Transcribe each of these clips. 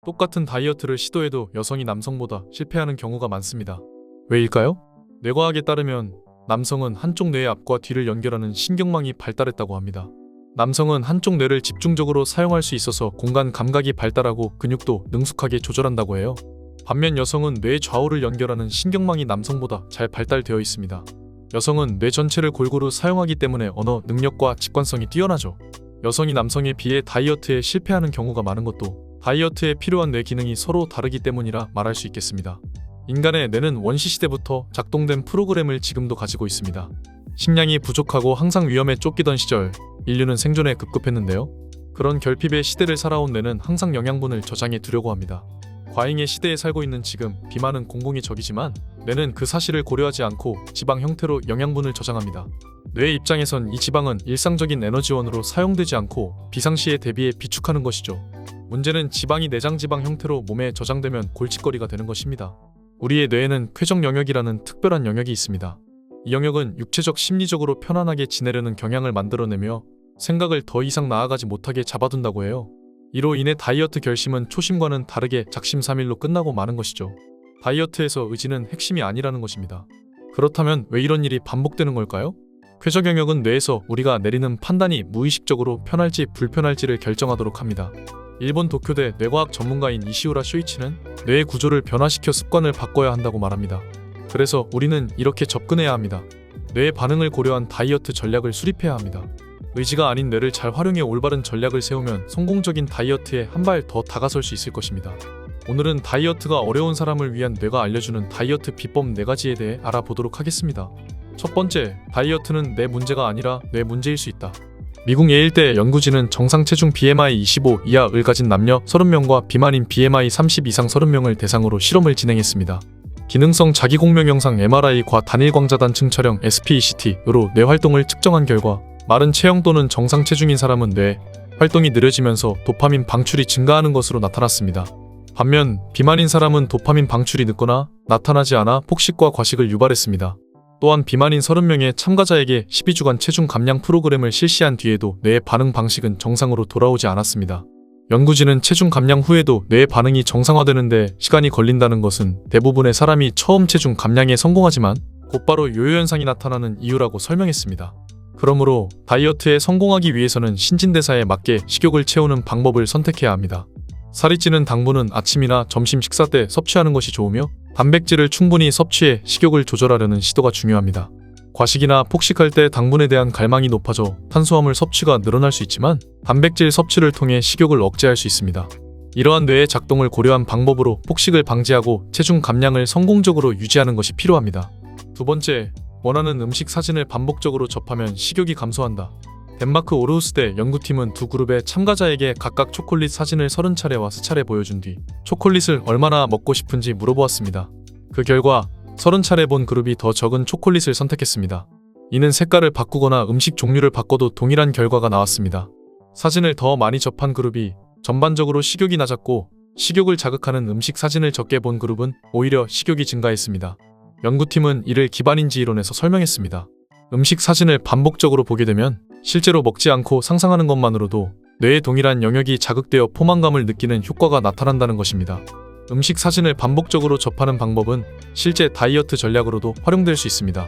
똑같은 다이어트를 시도해도 여성이 남성보다 실패하는 경우가 많습니다. 왜일까요? 뇌과학에 따르면 남성은 한쪽 뇌의 앞과 뒤를 연결하는 신경망이 발달했다고 합니다. 남성은 한쪽 뇌를 집중적으로 사용할 수 있어서 공간 감각이 발달하고 근육도 능숙하게 조절한다고 해요. 반면 여성은 뇌 좌우를 연결하는 신경망이 남성보다 잘 발달되어 있습니다. 여성은 뇌 전체를 골고루 사용하기 때문에 언어 능력과 직관성이 뛰어나죠. 여성이 남성에 비해 다이어트에 실패하는 경우가 많은 것도 다이어트에 필요한 뇌 기능이 서로 다르기 때문이라 말할 수 있겠습니다. 인간의 뇌는 원시시대부터 작동된 프로그램을 지금도 가지고 있습니다. 식량이 부족하고 항상 위험에 쫓기던 시절, 인류는 생존에 급급했는데요. 그런 결핍의 시대를 살아온 뇌는 항상 영양분을 저장해 두려고 합니다. 과잉의 시대에 살고 있는 지금 비만은 공공의 적이지만 뇌는 그 사실을 고려하지 않고 지방 형태로 영양분을 저장합니다. 뇌의 입장에선 이 지방은 일상적인 에너지원으로 사용되지 않고 비상시에 대비해 비축하는 것이죠. 문제는 지방이 내장지방 형태로 몸에 저장되면 골칫거리가 되는 것입니다. 우리의 뇌에는 쾌적 영역이라는 특별한 영역이 있습니다. 이 영역은 육체적 심리적으로 편안하게 지내려는 경향을 만들어내며 생각을 더 이상 나아가지 못하게 잡아둔다고 해요. 이로 인해 다이어트 결심은 초심과는 다르게 작심삼일로 끝나고 마는 것이죠. 다이어트에서 의지는 핵심이 아니라는 것입니다. 그렇다면 왜 이런 일이 반복되는 걸까요? 쾌적 영역은 뇌에서 우리가 내리는 판단이 무의식적으로 편할지 불편할지를 결정하도록 합니다. 일본 도쿄대 뇌과학 전문가인 이시우라 쇼이치는 뇌의 구조를 변화시켜 습관을 바꿔야 한다고 말합니다. 그래서 우리는 이렇게 접근해야 합니다. 뇌의 반응을 고려한 다이어트 전략을 수립해야 합니다. 의지가 아닌 뇌를 잘 활용해 올바른 전략을 세우면 성공적인 다이어트에 한 발 더 다가설 수 있을 것입니다. 오늘은 다이어트가 어려운 사람을 위한 뇌가 알려주는 다이어트 비법 4가지에 대해 알아보도록 하겠습니다. 첫 번째, 다이어트는 내 문제가 아니라 뇌 문제일 수 있다. 미국 예일대 연구진은 정상 체중 BMI 25 이하를 가진 남녀 30명과 비만인 BMI 30 이상 30명을 대상으로 실험을 진행했습니다. 기능성 자기공명 영상 MRI과 단일 광자단층 촬영 SPECT으로 뇌 활동을 측정한 결과 마른 체형 또는 정상 체중인 사람은 뇌 활동이 느려지면서 도파민 방출이 증가하는 것으로 나타났습니다. 반면 비만인 사람은 도파민 방출이 늦거나 나타나지 않아 폭식과 과식을 유발했습니다. 또한 비만인 30명의 참가자에게 12주간 체중 감량 프로그램을 실시한 뒤에도 뇌의 반응 방식은 정상으로 돌아오지 않았습니다. 연구진은 체중 감량 후에도 뇌의 반응이 정상화되는데 시간이 걸린다는 것은 대부분의 사람이 처음 체중 감량에 성공하지만 곧바로 요요 현상이 나타나는 이유라고 설명했습니다. 그러므로 다이어트에 성공하기 위해서는 신진대사에 맞게 식욕을 채우는 방법을 선택해야 합니다. 살이 찌는 당분은 아침이나 점심 식사 때 섭취하는 것이 좋으며 단백질을 충분히 섭취해 식욕을 조절하려는 시도가 중요합니다. 과식이나 폭식할 때 당분에 대한 갈망이 높아져 탄수화물 섭취가 늘어날 수 있지만 단백질 섭취를 통해 식욕을 억제할 수 있습니다. 이러한 뇌의 작동을 고려한 방법으로 폭식을 방지하고 체중 감량을 성공적으로 유지하는 것이 필요합니다. 두 번째, 원하는 음식 사진을 반복적으로 접하면 식욕이 감소한다. 덴마크 오르우스대 연구팀은 두 그룹의 참가자에게 각각 초콜릿 사진을 30차례와 수차례 보여준 뒤 초콜릿을 얼마나 먹고 싶은지 물어보았습니다. 그 결과 30차례 본 그룹이 더 적은 초콜릿을 선택했습니다. 이는 색깔을 바꾸거나 음식 종류를 바꿔도 동일한 결과가 나왔습니다. 사진을 더 많이 접한 그룹이 전반적으로 식욕이 낮았고 식욕을 자극하는 음식 사진을 적게 본 그룹은 오히려 식욕이 증가했습니다. 연구팀은 이를 기반인지 이론에서 설명했습니다. 음식 사진을 반복적으로 보게 되면 실제로 먹지 않고 상상하는 것만으로도 뇌의 동일한 영역이 자극되어 포만감을 느끼는 효과가 나타난다는 것입니다. 음식 사진을 반복적으로 접하는 방법은 실제 다이어트 전략으로도 활용될 수 있습니다.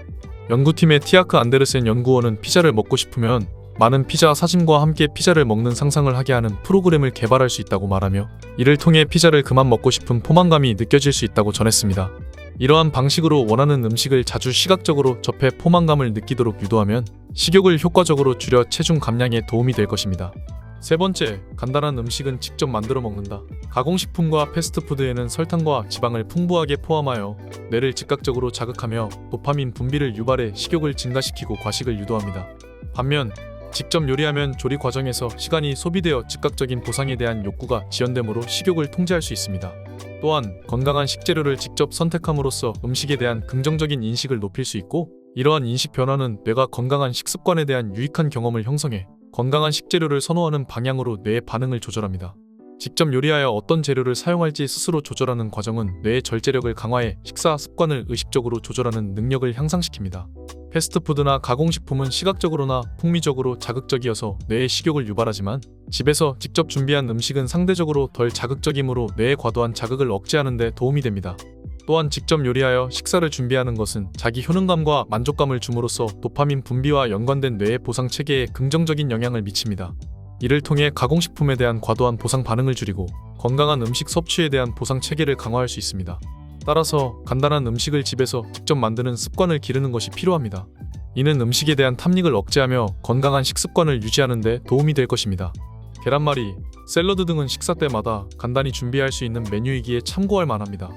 연구팀의 티아크 안데르센 연구원은 피자를 먹고 싶으면 많은 피자 사진과 함께 피자를 먹는 상상을 하게 하는 프로그램을 개발할 수 있다고 말하며 이를 통해 피자를 그만 먹고 싶은 포만감이 느껴질 수 있다고 전했습니다. 이러한 방식으로 원하는 음식을 자주 시각적으로 접해 포만감을 느끼도록 유도하면 식욕을 효과적으로 줄여 체중 감량에 도움이 될 것입니다. 세 번째, 간단한 음식은 직접 만들어 먹는다. 가공식품과 패스트푸드에는 설탕과 지방을 풍부하게 포함하여 뇌를 즉각적으로 자극하며 도파민 분비를 유발해 식욕을 증가시키고 과식을 유도합니다. 반면 직접 요리하면 조리 과정에서 시간이 소비되어 즉각적인 보상에 대한 욕구가 지연되므로 식욕을 통제할 수 있습니다. 또한 건강한 식재료를 직접 선택함으로써 음식에 대한 긍정적인 인식을 높일 수 있고 이러한 인식 변화는 뇌가 건강한 식습관에 대한 유익한 경험을 형성해 건강한 식재료를 선호하는 방향으로 뇌의 반응을 조절합니다. 직접 요리하여 어떤 재료를 사용할지 스스로 조절하는 과정은 뇌의 절제력을 강화해 식사 습관을 의식적으로 조절하는 능력을 향상시킵니다. 패스트푸드나 가공식품은 시각적으로나 풍미적으로 자극적이어서 뇌의 식욕을 유발하지만 집에서 직접 준비한 음식은 상대적으로 덜 자극적이므로 뇌의 과도한 자극을 억제하는 데 도움이 됩니다. 또한 직접 요리하여 식사를 준비하는 것은 자기 효능감과 만족감을 줌으로써 도파민 분비와 연관된 뇌의 보상 체계에 긍정적인 영향을 미칩니다. 이를 통해 가공식품에 대한 과도한 보상 반응을 줄이고 건강한 음식 섭취에 대한 보상 체계를 강화할 수 있습니다. 따라서 간단한 음식을 집에서 직접 만드는 습관을 기르는 것이 필요합니다. 이는 음식에 대한 탐닉을 억제하며 건강한 식습관을 유지하는 데 도움이 될 것입니다. 계란말이, 샐러드 등은 식사 때마다 간단히 준비할 수 있는 메뉴이기에 참고할 만합니다.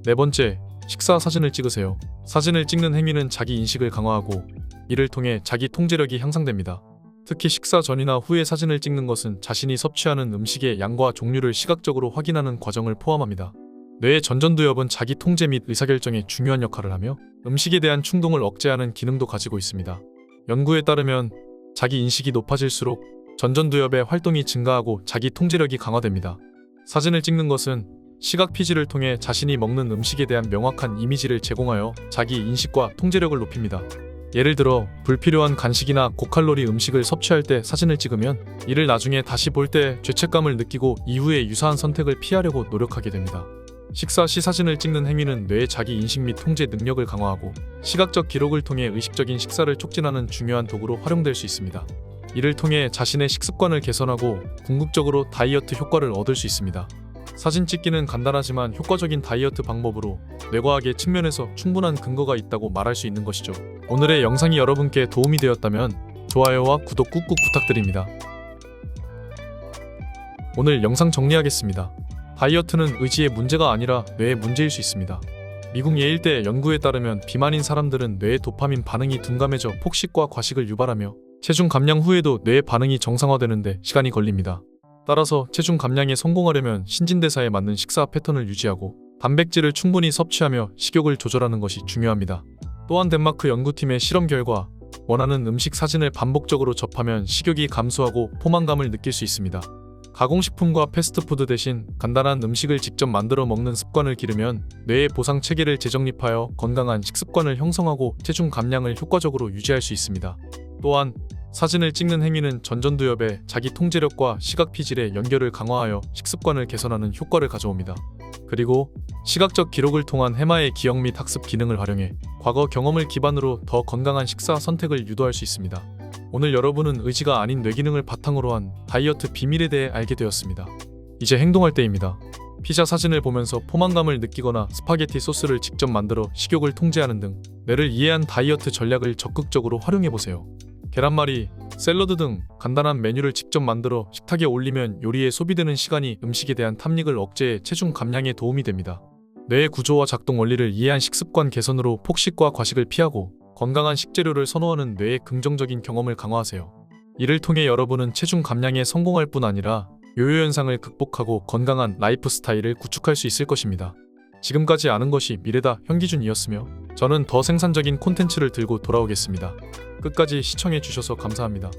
네 번째, 식사 사진을 찍으세요. 사진을 찍는 행위는 자기 인식을 강화하고 이를 통해 자기 통제력이 향상됩니다. 특히 식사 전이나 후에 사진을 찍는 것은 자신이 섭취하는 음식의 양과 종류를 시각적으로 확인하는 과정을 포함합니다. 뇌의 전전두엽은 자기 통제 및 의사결정에 중요한 역할을 하며 음식에 대한 충동을 억제하는 기능도 가지고 있습니다. 연구에 따르면 자기 인식이 높아질수록 전전두엽의 활동이 증가하고 자기 통제력이 강화됩니다. 사진을 찍는 것은 시각 피지를 통해 자신이 먹는 음식에 대한 명확한 이미지를 제공하여 자기 인식과 통제력을 높입니다. 예를 들어 불필요한 간식이나 고칼로리 음식을 섭취할 때 사진을 찍으면 이를 나중에 다시 볼 때 죄책감을 느끼고 이후에 유사한 선택을 피하려고 노력하게 됩니다. 식사 시 사진을 찍는 행위는 뇌의 자기 인식 및 통제 능력을 강화하고 시각적 기록을 통해 의식적인 식사를 촉진하는 중요한 도구로 활용될 수 있습니다. 이를 통해 자신의 식습관을 개선하고 궁극적으로 다이어트 효과를 얻을 수 있습니다. 사진 찍기는 간단하지만 효과적인 다이어트 방법으로 뇌과학의 측면에서 충분한 근거가 있다고 말할 수 있는 것이죠. 오늘의 영상이 여러분께 도움이 되었다면 좋아요와 구독 꾹꾹 부탁드립니다. 오늘 영상 정리하겠습니다. 다이어트는 의지의 문제가 아니라 뇌의 문제일 수 있습니다. 미국 예일대 연구에 따르면 비만인 사람들은 뇌의 도파민 반응이 둔감해져 폭식과 과식을 유발하며 체중 감량 후에도 뇌의 반응이 정상화되는데 시간이 걸립니다. 따라서 체중 감량에 성공하려면 신진대사에 맞는 식사 패턴을 유지하고 단백질을 충분히 섭취하며 식욕을 조절하는 것이 중요합니다. 또한 덴마크 연구팀의 실험 결과 원하는 음식 사진을 반복적으로 접하면 식욕이 감소하고 포만감을 느낄 수 있습니다. 가공식품과 패스트푸드 대신 간단한 음식을 직접 만들어 먹는 습관을 기르면 뇌의 보상 체계를 재정립하여 건강한 식습관을 형성하고 체중 감량을 효과적으로 유지할 수 있습니다. 또한 사진을 찍는 행위는 전전두엽의 자기 통제력과 시각 피질의 연결을 강화하여 식습관을 개선하는 효과를 가져옵니다. 그리고 시각적 기록을 통한 해마의 기억 및 학습 기능을 활용해 과거 경험을 기반으로 더 건강한 식사 선택을 유도할 수 있습니다. 오늘 여러분은 의지가 아닌 뇌기능을 바탕으로 한 다이어트 비밀에 대해 알게 되었습니다. 이제 행동할 때입니다. 피자 사진을 보면서 포만감을 느끼거나 스파게티 소스를 직접 만들어 식욕을 통제하는 등 뇌를 이해한 다이어트 전략을 적극적으로 활용해보세요. 계란말이, 샐러드 등 간단한 메뉴를 직접 만들어 식탁에 올리면 요리에 소비되는 시간이 음식에 대한 탐닉을 억제해 체중 감량에 도움이 됩니다. 뇌의 구조와 작동 원리를 이해한 식습관 개선으로 폭식과 과식을 피하고 건강한 식재료를 선호하는 뇌의 긍정적인 경험을 강화하세요. 이를 통해 여러분은 체중 감량에 성공할 뿐 아니라 요요 현상을 극복하고 건강한 라이프 스타일을 구축할 수 있을 것입니다. 지금까지 아는 것이 미래다 현기준이었으며 저는 더 생산적인 콘텐츠를 들고 돌아오겠습니다. 끝까지 시청해 주셔서 감사합니다.